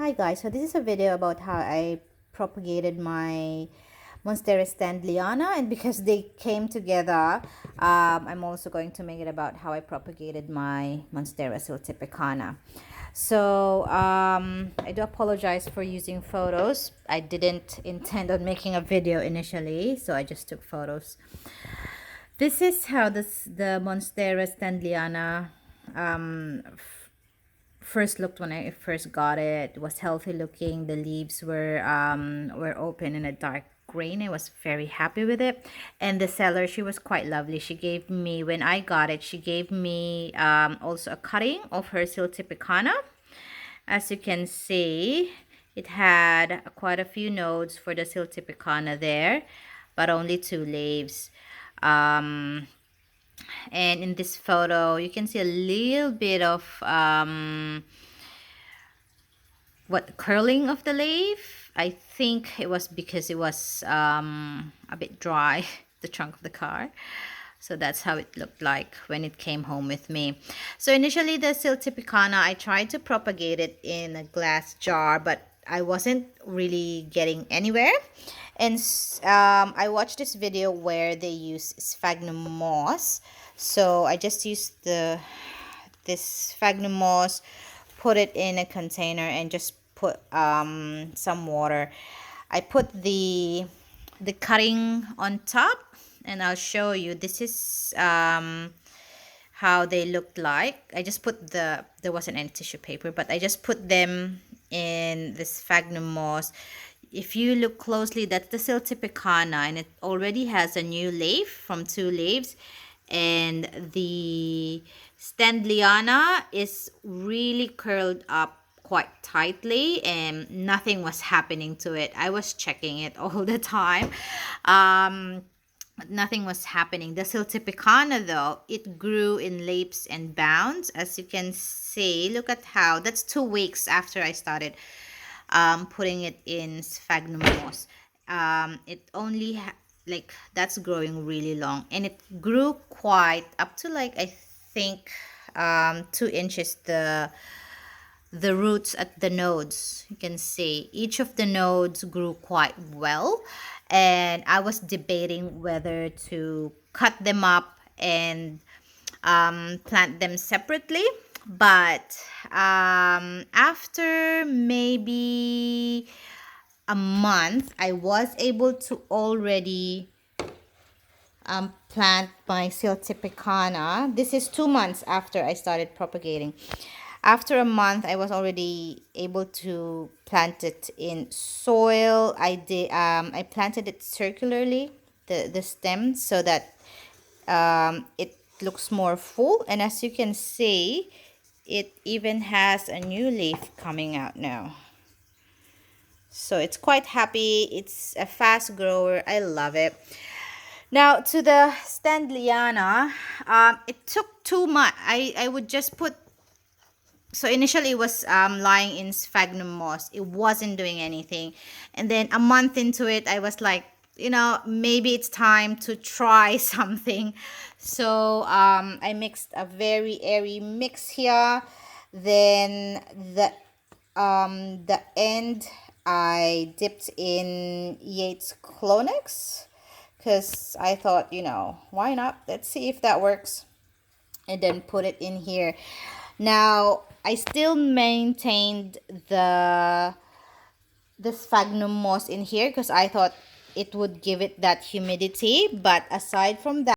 Hi guys, so this is a video about how I propagated my Monstera Standleyana, and because they came together, I'm also going to make it about how I propagated my Monstera siltepecana. So I do apologize for using photos. I didn't intend on making a video initially, so I just took photos. This is how the Monstera Standleyana first looked when I first got it. It was healthy looking. The leaves were open in a dark green. I was very happy with it. And the seller, she was quite lovely. She gave me, when I got it, she gave me also a cutting of her siltepecana. As you can see, it had quite a few nodes for the siltepecana there, but only 2 leaves. And in this photo you can see a little bit of curling of the leaf. I think it was because it was a bit dry, the trunk of the car. So that's how it looked like when it came home with me. So initially the siltepecana, I tried to propagate it in a glass jar, but I wasn't really getting anywhere. And I watched this video where they use sphagnum moss. So I just used this sphagnum moss, put it in a container, and just put some water. I put the cutting on top, and I'll show you. This is how they looked like. I just put there wasn't any tissue paper, but I just put them in this sphagnum moss. If you look closely, that's the siltepecana, and it already has a new leaf from 2 leaves. And the Standleyana is really curled up quite tightly, and nothing was happening to it. I was checking it all the time. But nothing was happening. The siltepecana, though, it grew in leaps and bounds. As you can see, look at how, that's 2 weeks after I started putting it in sphagnum moss. It only like, that's growing really long, and it grew quite up to, like, I think 2 inches. The roots at the nodes, you can see each of the nodes grew quite well, and I was debating whether to cut them up and plant them separately. But after maybe a month, I was able to already plant my siltepecana. This is 2 months after I started propagating. After a month, I was already able to plant it in soil. I planted it circularly, the stem, so that it looks more full. And as you can see, it even has a new leaf coming out now. So it's quite happy. It's a fast grower. I love it. Now to the Standleyana, it took 2 months. I would just put, so initially it was lying in sphagnum moss. It wasn't doing anything. And then a month into it, I was like, maybe it's time to try something. So I mixed a very airy mix here. Then the end, I dipped in Yates Clonex, because I thought, why not? Let's see if that works. And then put it in here. Now, I still maintained the sphagnum moss in here because I thought it would give it that humidity. But aside from that,